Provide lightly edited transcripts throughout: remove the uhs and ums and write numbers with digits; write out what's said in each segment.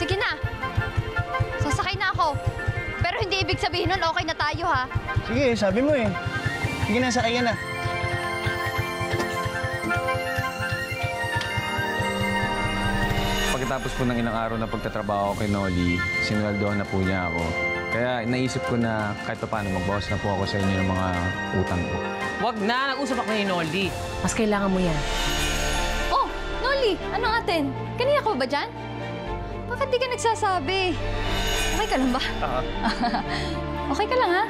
Sige na. Sasakay na ako. Pero hindi ibig sabihin nun okay na tayo, ha? Sige, sabi mo eh. Sige na, sakay ka na. Pagkatapos po ng ilang araw na pagtatrabaho kay Noli, sinweldohan na po niya ako. Kaya naisip ko na kahit pa paano magbawas na po ako sa inyo ng mga utang ko. Wag na, nag-usap ako ni Noli. Mas kailangan mo yan. Oh, Noli, ano atin? Kanina ka ba dyan? Bakit di ka nagsasabi? Okay ka lang ba? Okay ka lang, ha?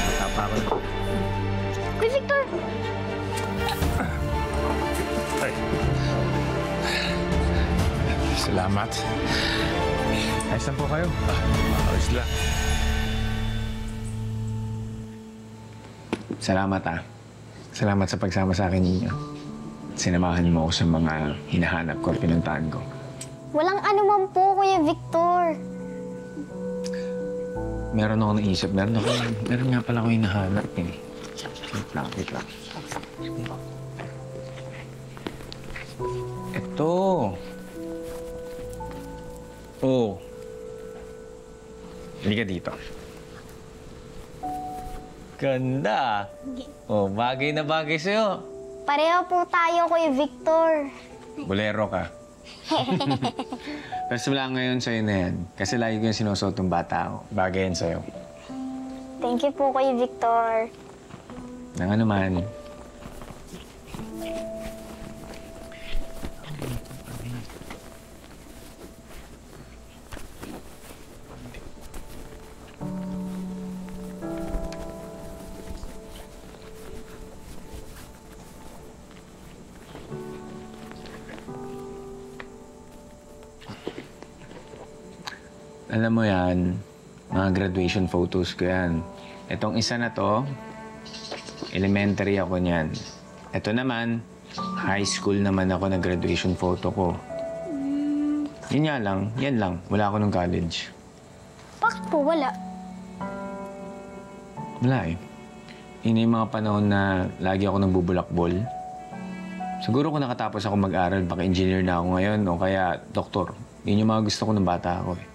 Matapa ako na. Uy, Victor! Ay. Salamat. Ayos lang po kayo. Ayos lang. Salamat Salamat sa pagsama sa akin ninyo. Sinamahan mo ako sa mga hinahanap ko at pinuntahan ko. Walang anuman po, Kuya Victor. Meron ako naisip. Meron nga pala ako hinahanap eh. Wait lang. Ito. Oh. Halika dito. Ganda. Oh, bagay na bagay sa'yo. Pareho po tayo, Kuya Victor. Bolero ka. Pero wala ngayon sa'yo na yan. Kasi lagi ko yung sinusuot ng bata ako. Bagay yan sa'yo. Thank you po, Kuya Victor. Nang ano man. Alam mo yan, mga graduation photos ko yan. Itong isa na to, elementary ako niyan. Ito naman, high school naman ako na graduation photo ko. Yun nga lang, yan lang. Wala ako nung college. Bakit po wala? Wala eh. Yun yung mga panahon na lagi ako nagbubulakbol. Siguro kung nakatapos ako mag-aral, baka engineer na ako ngayon o kaya doktor. Yun yung mga gusto ko ng bata ako eh.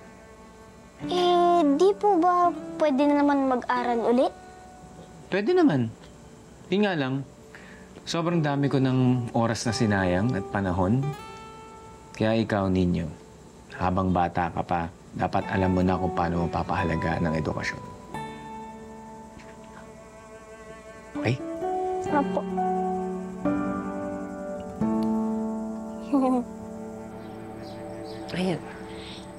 Di po ba pwede na naman mag-aral ulit? Pwede naman. Di nga lang, sobrang dami ko ng oras na sinayang at panahon. Kaya ikaw, Ninyo, habang bata ka pa, dapat alam mo na kung paano mapapahalaga ng edukasyon. Okay? Opo. Ayan.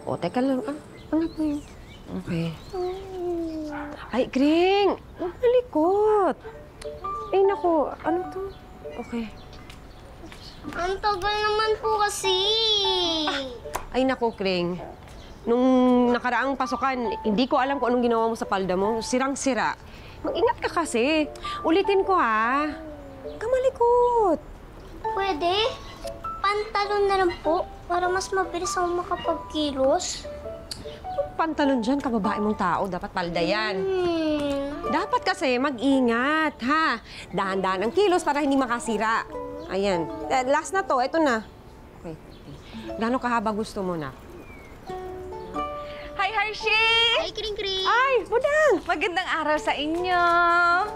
O, teka lang. Ano po yun? Okay. Ay, Kring! Huwag malikot. Ay, naku. Ano to? Okay. Ang tagal naman po kasi. Ay, naku, Kring. Nung nakaraang pasukan, hindi ko alam kung anong ginawa mo sa palda mo. Sirang-sira. Mag-ingat ka kasi. Ulitin ko, ha? Huwag ka malikot. Pwede? Pantalon na lang po para mas mabilis ako makapagkilos. Pantalon dyan, kababae mong tao. Dapat palda yan. Dapat kasi mag-ingat, ha? Dahan-dahan ang kilos para hindi makasira. Ayan. Last na to. Ito na. Okay. Gano'ng kahaba gusto mo na? Hi, Hershey! Ay, Kring-Kring! Ay, Budang! Magandang araw sa inyo!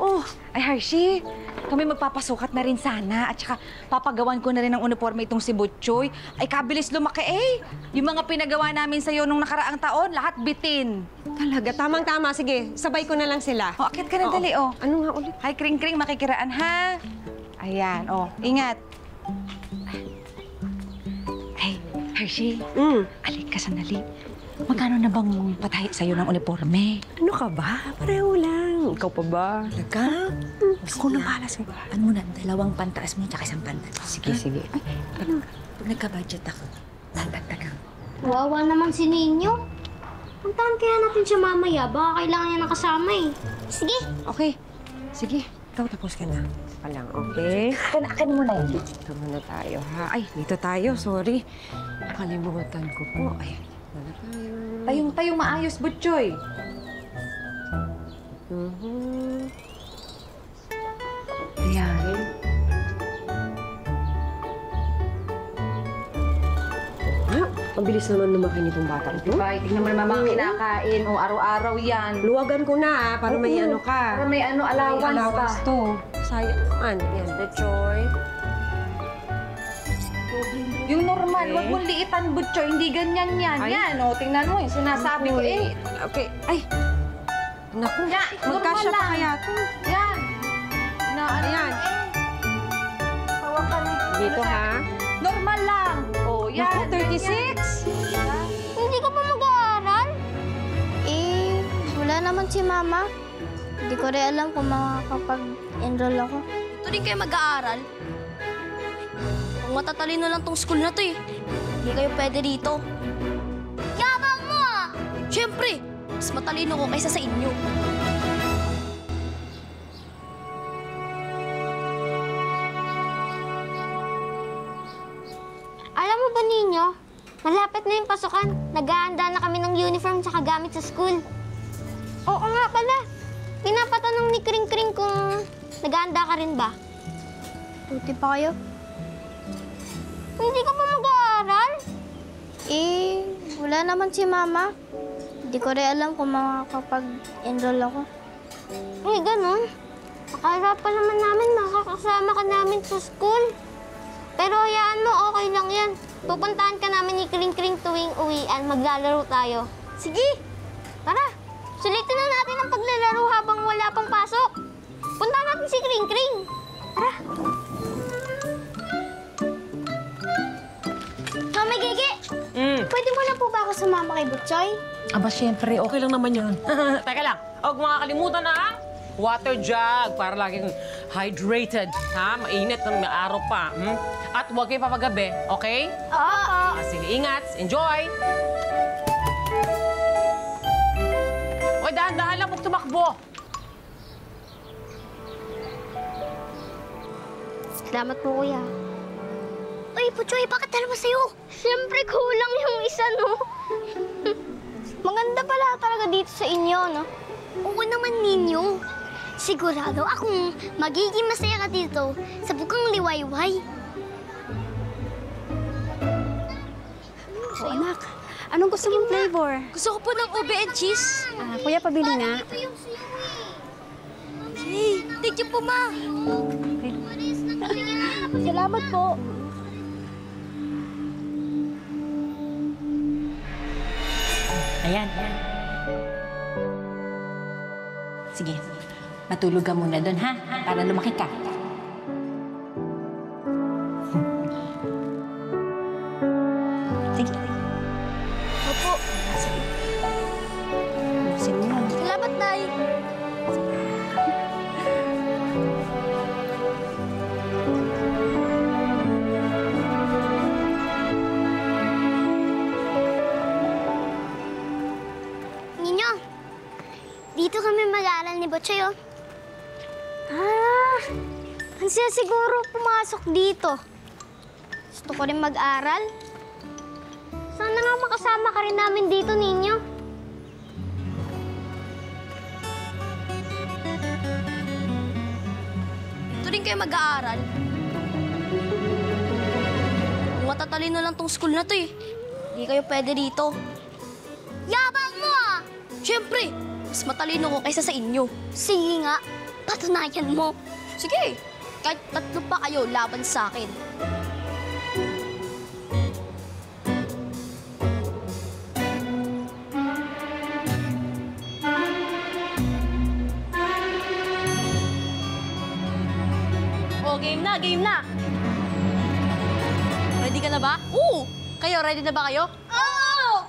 Oh, Ay, Hershey, kami magpapasukat na rin sana at saka papagawan ko na rin ng uniforme itong si Butchoy. Ay, kabilis lumaki eh! Yung mga pinagawa namin sa'yo nung nakaraang taon, lahat bitin. talaga. Tamang-tama. Sige, sabay ko na lang sila. O, akit ka na dali, oh. Ano nga ulit? Hi, Kring-Kring, makikiraan, ha? Ayan, oh, ingat. Ay, Hershey, alik ka sandali. Magkano na bang patahi sa'yo ng uniforme? Ano ka ba? Pareho lang. Ikaw pa ba? Talaga? Ako na bahala sa'yo. Ano mo na, 2 pantaas mo tsaka 1 pantaas. Sige, sige. Ay, pag nagka-budget ako, tatagtagang. Wawa naman si Ninyo. Puntahan kaya natin siya mamaya. Baka kailangan niya nakasama eh. Sige. Okay. Sige. Ikaw tapos ka na. Palang, okay? Akin mo na yun. Dito muna tayo, ha? Ay, dito tayo. Sorry. Nakalimutan ko po. Ay, wala tayo. Tayong maayos, Butchoy. Ayan. Ang bilis naman lumaki nitong bata ito. Diba, tingnan mo naman mga kinakain. O, araw-araw yan. Luwagan ko na, para may ano ka. Para may ano, May allowance allowance pa. to. Sayang naman. Yan, the joy. Yung normal, wag mong liitan, Butchoy. Hindi ganyan yan. Ay. Yan, o, tingnan mo. Yung sinasabi ko, eh. Okay. Ay. Naku, Yan, magkasya normal pa lang. kaya to. Yan. Na, ano Ayan. Hawakan. Dito ha. Normal lang. O, yan. Naku, 36. Yan. Hindi ka pa mag-aaral? Eh, wala naman si Mama. Hindi ko rin alam kung makakapag-enroll ako. Ito din kayo mag-aaral. Kung matatalino lang tong school na to eh. Hindi kayo pwede dito. Yabang mo ah! Siyempre, mas matalino ko kaysa sa inyo. Alam mo ba ninyo, malapit na yung pasukan. Nag-aanda na kami ng uniform sa gamit sa school. Oo nga pala. Pinapatanong ni Kring Kring kung nag-aanda ka rin ba? Tuti pa kayo. Hindi ka pa mag-aaral? Eh, wala naman si Mama. Hindi ko rin alam kung makakapag-enroll ako. Eh, ganun. Akala pa naman namin makakasama ka namin sa school. Pero hayaan mo, okay lang yan. Pupuntahan ka namin ni Kring Kring tuwing uwian. Maglalaro tayo. Sige! Tara! Sulitin na natin ang paglalaro habang wala pang pasok. Puntahan natin si Kring Kring. Tara! Mama Gigi! Pwede mo na po ba ako sumama kay Butchoy? Aba, syempre, okay lang naman yun. Teka lang, huwag mo kakalimutan na ang water jug para laging hydrated, ha? Mainit ng may araw pa. At huwag kayo papagabi, okay? Oo. Sige, ingat. Enjoy! Oy, dahan-dahan lang huwag tumakbo. Salamat po, Kuya. Uy, Butchoy, bakit dalawa sa'yo? Siyempre, kulang yung isa, no? Maganda pala talaga dito sa inyo, no? Oo naman, Ninyo. Sigurado akong magiging masaya ka dito sa bukang liwayway. O, anak, anong gusto mong flavor? Gusto ko po ng ube and cheese. Kuya, pabili nga. Ito yung sa'yo, Hey, thank you po, Ma. Salamat po. Ayan. Sige, matulog ka muna doon, ha? Para lumaki ka. Sige. Opo. Buksin mo yun. Salamat, Nay. Ninyo, dito kami mag-aaral ni Butchoy, oh. Ah, ang saya siguro pumasok dito. Gusto ko rin mag-aral. Sana nga makasama ka rin namin dito, Ninyo. Ito din kayo mag-aaral. Kung matatalino lang tong school na to eh. Hindi kayo pwede dito. Yabang mo, ah! Siyempre, mas matalino ko kaysa sa inyo. Sige nga, patunayan mo. Sige, kahit tatlo pa kayo laban sa akin. O, game na, game na. Ready ka na ba? Oo! Kayo, ready na ba kayo? Oo!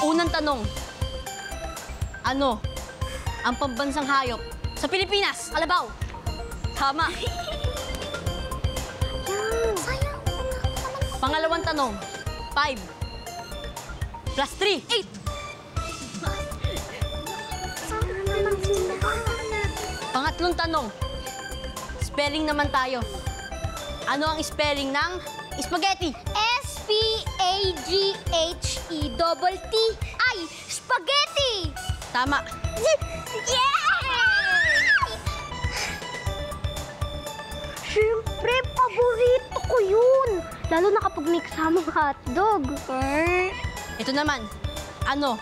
Unang tanong. Ano ang pambansang hayop sa Pilipinas? Kalabaw. Tama. Sayang. Pangalawang tanong. 5 plus 3, 8. Pangatlong tanong. Spelling naman tayo. Ano ang spelling ng spaghetti? S-P-A-G-H-E-T-T-I. Spaghetti! Tama. Yeah! Siyempre, paborito ko yun. Lalo na kapag may kasamang hotdog. Ito naman, ano?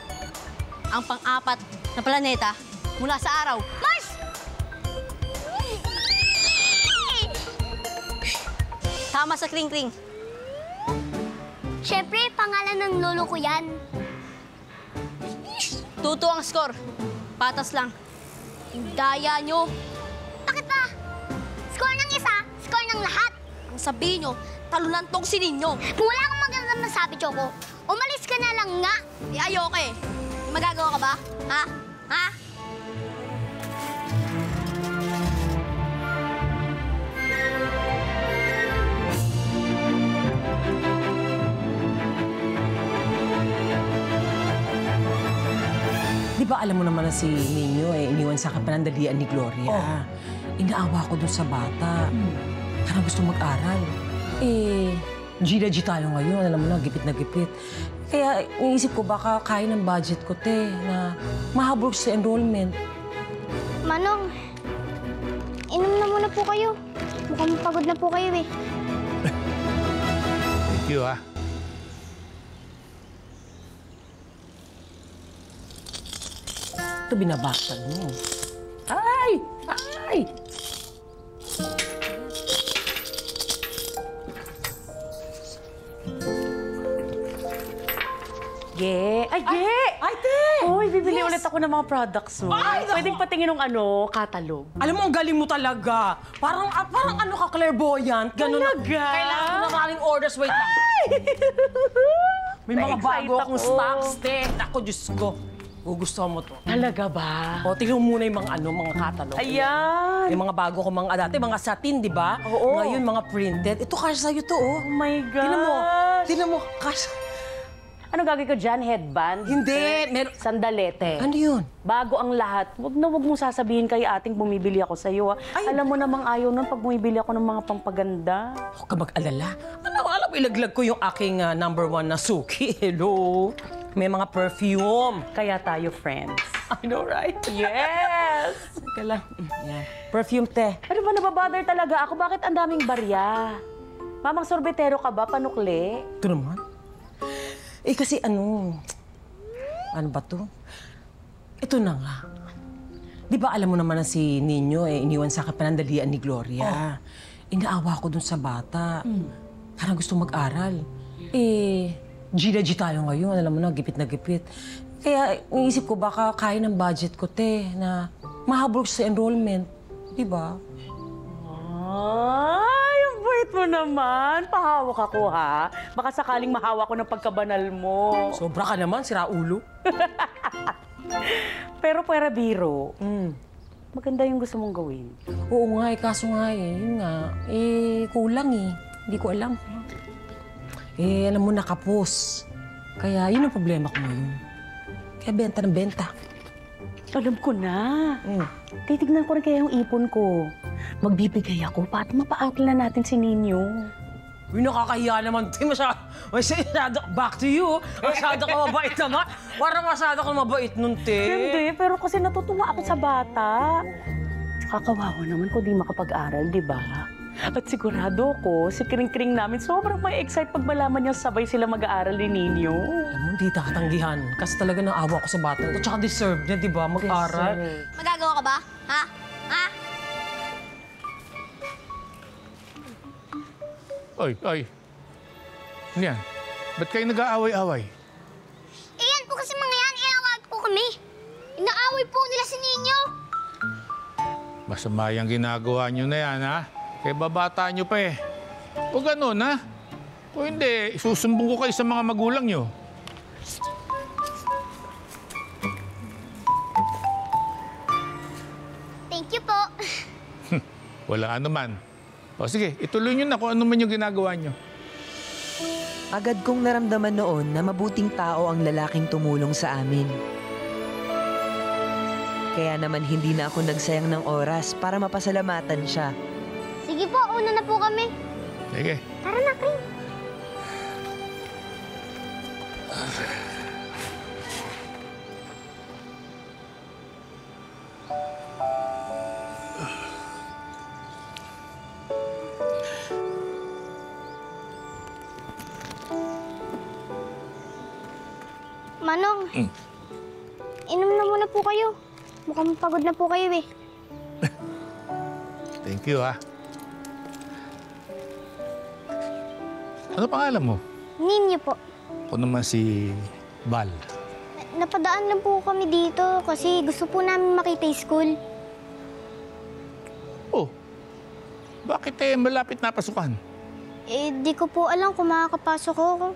Ang pang-apat na planeta mula sa araw. Mars! Tama sa kring-kring. Siyempre, pangalan ng lolo ko yan. 2-2 ang score. Patas lang. Daya nyo. Bakit ba? Score ng isa, score ng lahat. Ang sabihin nyo, talunan tong si Ninyo. Kung wala akong magandang masabi, Choco, umalis ka na lang nga. Ayoko eh. May magagawa ka ba? Ha? Ha? Di ba alam mo naman na si Nino iniwan sa kapanandalian ni Gloria. Inaawa ko dun sa bata. Parang gusto mag-aral. G tayo ngayon. Alam mo na, gipit na gipit. Kaya iniisip ko baka kaya ng budget ko, te, na mahabol sa enrollment. Manong, inom na muna po kayo. Mukhang pagod na po kayo eh. Thank you, ah. Ito binabasag mo. Ay! Ay! Ge! Ay, Ge! Ay, te! Uy, bibili ulit ako ng mga products mo. Ay, naku! Pwedeng patingin ng catalog. Alam mo, ang galing mo talaga. Parang ano ka, clairvoyant. Ganun. Talaga? Kailangan ko na maraming orders. Wait lang. May mga Na-excite bago akong ako. stocks, te. Ako, Diyos ko. Gugustuhan mo to. Talaga ba? O, tingnan mo muna yung mga catalog. Ayan! Yung mga bago ko, dati, mga satin, di ba? Oo. Ngayon, mga printed. Ito, kasha sa'yo to, oh. Oh my gosh! Tingnan mo, kasha. Ano gagawin ko dyan? Headband? Hindi, meron. Sandalete. Ano yun? Bago ang lahat, wag mong sasabihin kay ating bumibili ako sa'yo. Ay. Alam mo namang ayaw nun pag bumibili ako ng mga pampaganda. Huwag ka mag-alala. Alam, ilaglag ko yung aking #1 na suki. Hello. May mga perfume. Kaya tayo friends. I know, right? Yes! Teka lang. Yan. Perfume, te. Pero ba nababother talaga ako? Bakit ang daming barya? Mamang sorbetero ka ba? Panukli? Ito naman. Kasi ano ba to? Ito na nga. Di ba alam mo naman na si Nino iniwan sa kapanandalian ni Gloria. Inaawa ko dun sa bata. Parang gusto mag-aral. G tayo ngayon. Alam mo na, gipit na gipit. Kaya iniisip ko baka kaya ng budget ko, te, na mahabol sa enrollment. Di ba? Ay, ang bait mo naman. Pahawak ako, ha? Baka sakaling mahawa ko ng pagkabanal mo. Sobra ka naman, sira ulo. Pero pwera biro, maganda yung gusto mong gawin. Oo nga, kaso nga yun nga, kulang Hindi ko alam. Alam mo, nakapos. Kaya yun ang problema ko ngayon. Kaya benta ng benta. Alam ko na. Titignan ko rin kaya yung ipon ko. Magbibigay ako para mapa-outl na natin si Ninyo. Uy, nakakahiya naman. Masyado, back to you. Masyado ka mabait naman. Parang masyado ka mabait nun, te. Hindi, pero kasi natutuwa ako sa bata. Kakawawa naman kung di makapag-aral, di ba? At sigurado ko, si Kring-Kring namin sobrang may excite pag malaman niya sabay sila mag-aaral ni Ninyo. Alam mo, hindi tatanggihan. Kasi talaga naawa ko sa bata. At saka deserve niya, di ba, mag-aral. Magagawa ka ba? Ha? Ha? Oy. Ano yan? Ba't kayo nag-aaway-away? Yan po kasi mga yan, inawag po kami. Inaaway po nila si Ninyo. Masama yung ginagawa nyo na yan, ha? Kaya babata nyo pa eh. O ganun, ha? O hindi, isusumbong ko kayo sa mga magulang nyo. Thank you po. Wala anuman. O sige, ituloy nyo na kung ano man yung ginagawa nyo. Agad kong naramdaman noon na mabuting tao ang lalaking tumulong sa amin. Kaya naman hindi na ako nagsayang ng oras para mapasalamatan siya. Sige po, una na po kami. Sige. Tara na, Kring. Manong. Inom na muna po kayo. Mukhang pagod na po kayo eh. Thank you, ha. Ano pangalan mo? Ninyo po. Ako naman si Bal. Napadaan lang po kami dito kasi gusto po namin makita yung school. Oh, bakit malapit na pasukan? Eh, di ko po alam kung makakapasok ko.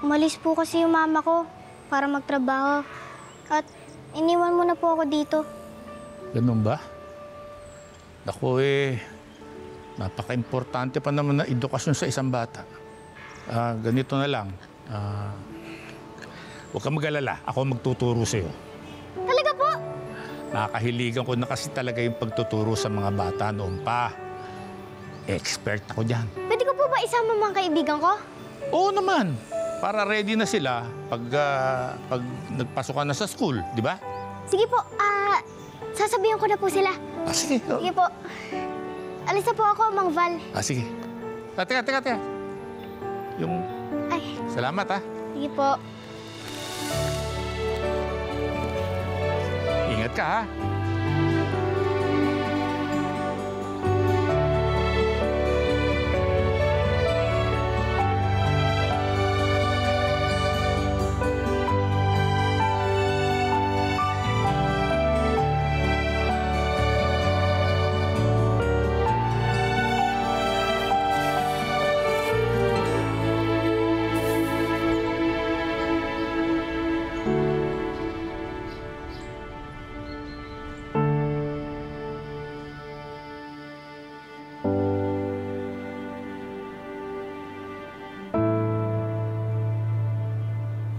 Umalis po kasi yung mama ko para magtrabaho. At iniwan mo na po ako dito. Ganun ba? Naku napaka-importante pa naman na edukasyon sa isang bata. Ganito na lang. Huwag kang mag-alala. Ako magtuturo sa'yo. Talaga po? Nakakahiligan ko na kasi talaga yung pagtuturo sa mga bata noon pa. Expert ako dyan. Pwede ko po ba isama mga kaibigan ko? Oo naman. Para ready na sila pag nagpasok ka na sa school, di ba? Sige po, sasabihin ko na po sila. Sige. Sige po. Alis na po ako, Mang Val. Sige. Teka. Ay. Salamat, ha? Sige po. Ingat ka, ha?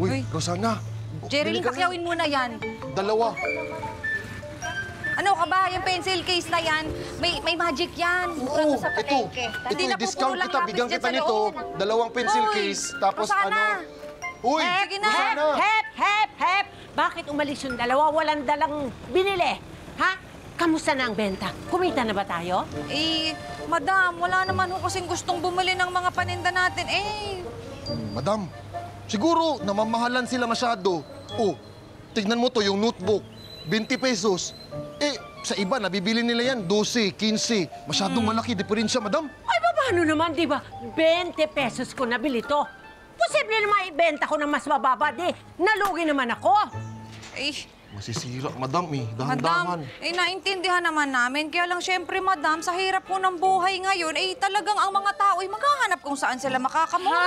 Uy, Rosana. Jerilyn, pakyawin muna yan. Dalawa. Ano ka ba? Yung pencil case na yan, may magic yan. Oo, Sa ito. palengke. Ito, Hindi na discount pupuro lang kita. lapis Bigyan dyan kita sa nito. loob. Dalawang pencil Hoy, case. Tapos Rosana. Uy, Sige na. Rosana. Hep! Bakit umalis yung dalawa? Walang dalang binili. Ha? Kamusta na ang benta? Kumita na ba tayo? Madam, wala naman ho kasing gustong bumili ng mga paninda natin. Madam, siguro namamahalan sila masyado. Oh, tignan mo to, yung notebook. 20 pesos. Sa iba, nabibili nila yan. 12, 15. Masyadong malaki diferensya, madam. Ay, paano naman, di ba? 20 pesos ko nabili to. Posible naman ibenta ko ng mas mababa, di. Nalugi naman ako. Masisira, madam Madam, Dahan-dahan. naintindihan naman namin. Kaya lang, syempre, madam, sa hirap po ng buhay ngayon, talagang ang mga tao ay maghahanap kung saan sila makakamura.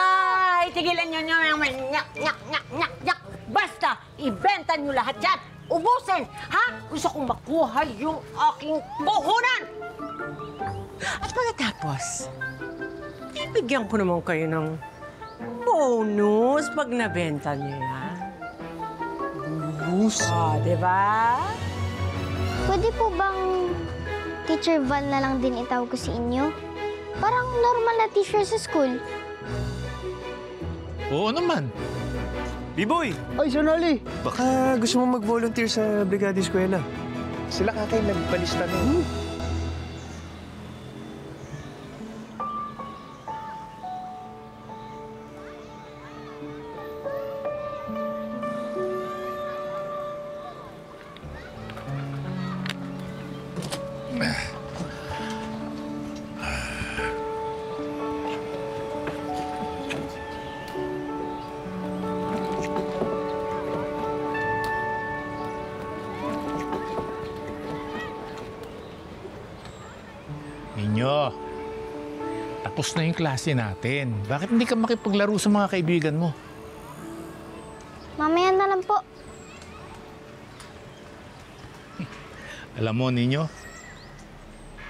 Ay, tigilan nyo nyak. Basta, ibenta nyo lahat yan. Ubusin, ha? Gusto kong makuha yung aking puhunan. At pagkatapos, ibigyan ko naman kayo ng bonus pag nabenta nyo yan. Bonus? Diba? Pwede po bang Teacher Val na lang din itawag ko sa inyo? Parang normal na teacher sa school. Oo naman. B-Boy! Ay, Sonali! Baka gusto mo mag-volunteer sa Brigada Eskwela. Sila kakay nagpalista na. Ninyo, tapos na yung klase natin. Bakit hindi ka makipaglaro sa mga kaibigan mo? Mamaya na lang po. Alam mo, Ninyo,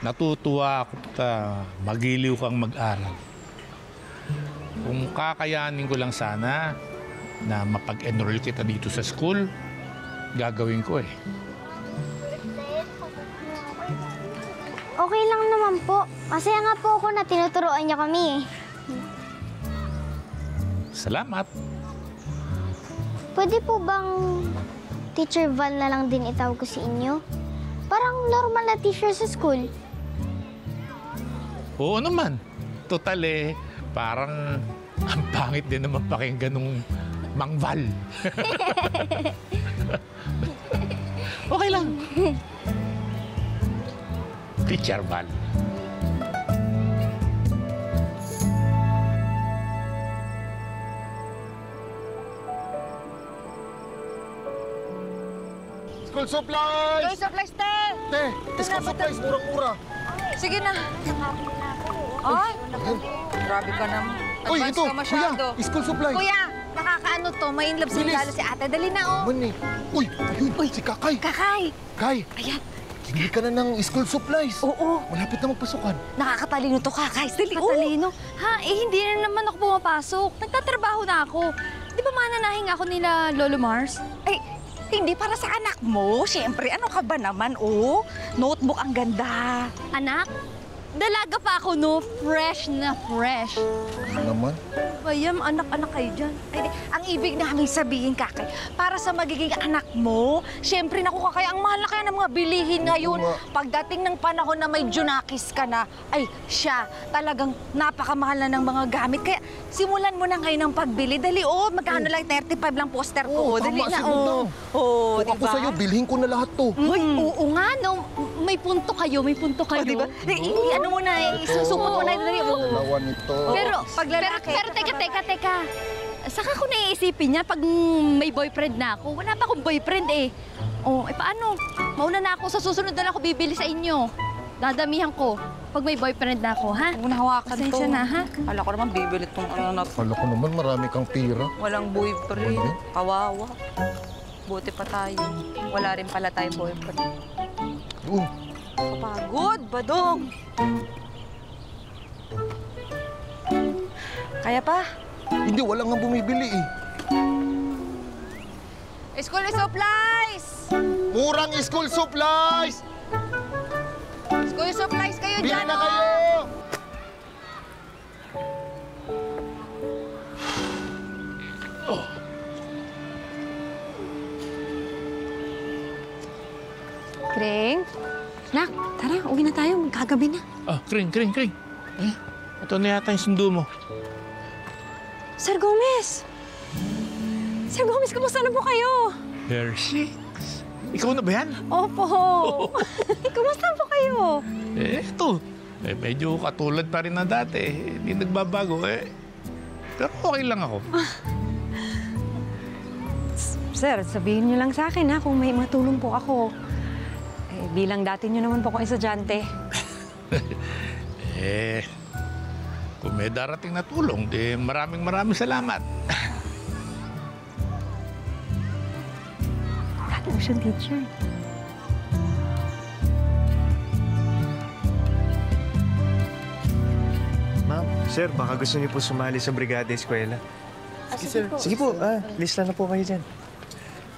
natutuwa ako magiliw kang mag-aral. Kung kakayanin ko lang sana na mapag-enroll kita dito sa school, gagawin ko eh. Okay lang naman po. Masaya nga po ako na tinuturoan niyo kami eh. Salamat. Pwede po bang Teacher Val na lang din itawag ko sa inyo? Parang normal na teacher sa school. Oo naman. Total parang ang pangit din naman pakinggan nung Mang Val. Okay lang. Teacher Val. School supplies! School supplies, te! Te, school supplies, murang-mura. Sige na. Ay, grabe ka naman. Uy, Advance ito, ka masyado. kuya, school supplies. Kuya, nakakaano to? May in love sa Bilis. regalo si ate. Dali na, oh. Mani. Uy, ayun, si Kakay. Kakay. Kay, Ayan. bili ka na ng school supplies. Oo. Malapit na magpasukan. Nakakatalino to, Kakay. Dali, oh. Katalino? Ha? Eh, hindi na naman ako pumapasok. Nagtatrabaho na ako. Di ba mananahing ako nila Lolo Mars? Ay, hindi para sa anak mo. Siyempre, ano ka ba naman, oh? Notebook ang ganda. Anak? Dalaga pa ako, no? Fresh na fresh. Ano naman? Bayam, anak-anak kayo dyan. Ay, ang ibig namin sabihin, Kakay, para sa magiging anak mo, siyempre, naku, Kakay, ang mahal na kaya ng mga bilihin ngayon. Pagdating ng panahon na may Junakis ka na, ay, siya, talagang napakamahal na ng mga gamit. Kaya, simulan mo na ngayon ng pagbili. Dali, oh, magkano lang, 35 lang poster ko. Dali na, oh. Oh, Kung ako sa'yo, bilhin ko na lahat to. Uy, oo nga, no? May punto kayo, may punto kayo. Oh, diba? Ano mo na, isusupot mo na. Dali, oh. Dalawa nito. Pero, pag lalaki, pero teka. Saka ko naiisipin niya pag may boyfriend na ako. Wala pa akong boyfriend eh. Oh, eh paano? Mauna na ako, sa susunod na lang ako bibili sa inyo. Dadamihan ko pag may boyfriend na ako, ha? Huwag na hawakan to. Pasensya na, ha? Kala ko naman bibilit tong ano na to. Kala ko naman marami kang pira. Walang boyfriend. Kawawa. Buti pa tayo. Wala rin pala tayong boyfriend. Kapagod, Badong. Kaya pa? Hindi, wala nga bumibili eh. School supplies! Murang school supplies! School supplies kayo Bili dyan, na oh! kayo! Kring? Nak, tara, uwi na tayo. Magkagabi na. Ah, Kring. Eh, ito na yata yung sundo mo. Sir Gomez! Sir Gomez, kumusta na po kayo? Hershey? Ikaw na ba yan? Opo. Kumusta po kayo? Eh, ito. Eh, medyo katulad pa rin na dati. Hindi nagbabago eh. Pero okay lang ako. Sir, sabihin niyo lang sa akin ha kung may matulong po ako. Eh, bilang dati niyo naman po akong estudyante. Eh, kung may darating na tulong, di maraming salamat. Dati mo siyang teacher. Ma'am, sir, baka gusto niyo po sumali sa Brigada Eskwela. Sige, sir. Sige po, lista na po kayo dyan.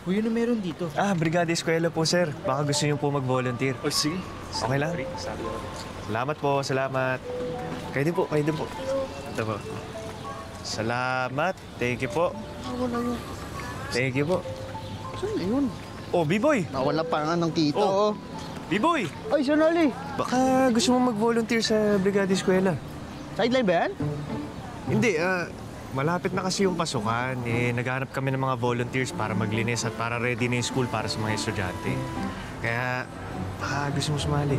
Uy, ano meron dito? Brigada Eskwela po, sir. Baka gusto niyo po mag-volunteer. Oh, sige. Okay lang? Salamat po, salamat. Kayo din po. Ito po. Salamat. Thank you po. Thank you po. Saan na yun? Oh, B-Boy! Nawala pa nga ng kita, oh. B-Boy! Ay, Sonali! Baka gusto mo mag-volunteer sa Brigada Eskwela. Sideline ba yan? Hindi, malapit na kasi yung pasukan. Naghanap kami ng mga volunteers para maglinis at para ready na yung school para sa mga estudyante. Kaya, baka gusto mo sumali.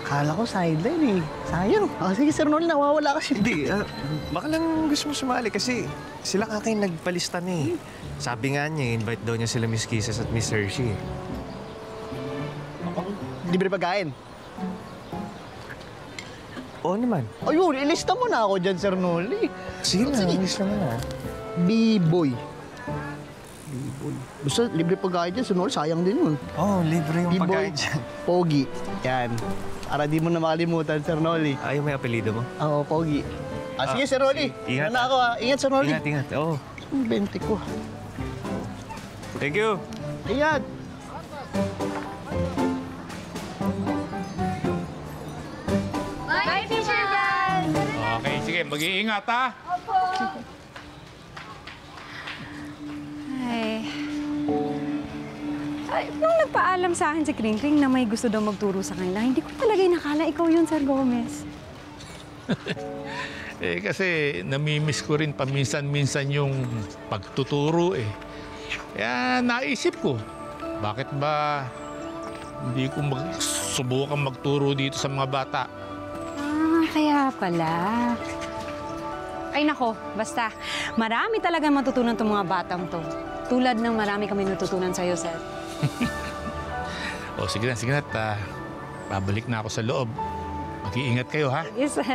Kala ko sideline eh. Sayang. Sige, Sir Noel, nawawala kasi. Hindi, baka lang gusto mo sumali kasi sila kakay nagpalista na eh. Sabi nga niya, invite daw niya sila Miss Kisses at Miss Hershey. Libre pagkain. Oo naman. Ayun, ilista mo na ako dyan, Sir Noel. Sige na, ilista mo na. B-boy. Basta libre pagkain dyan, Sir Noel. Sayang din yun. Oo, libre yung B-boy, pagkain dyan. Pogi. Yan. Para di mo na makalimutan, Sir Noli. Yung may apelido mo? Oo, Pogi. Sige, Sir Noli. Ingat. Ano ako, Ingat, Sir Noli. Ingat. Oo. 20 ko. Thank you. Ingat. Bye, Teacher Val! Okay, sige. Mag-iingat, ha? Ay, nung nagpaalam sa akin si Kring Kring na may gusto daw magturo sa kanila, hindi ko talaga inakala ikaw yun, Sir Gomez. Kasi namimiss ko rin paminsan-minsan yung pagtuturo eh. Kaya naisip ko, bakit ba hindi ko subukan magturo dito sa mga bata? Kaya pala. Ay nako, basta marami talagang matutunan itong mga batang to. Tulad ng marami kami natutunan sa'yo, sir. O sige na. Babalik na ako sa loob. Mag-iingat kayo, ha? Yes, sir.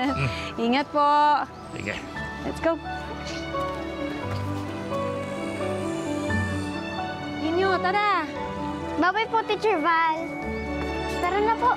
Ingat po. Sige. Let's go. Ninyo, tara. Bye-bye po, Teacher Val. Tara na po.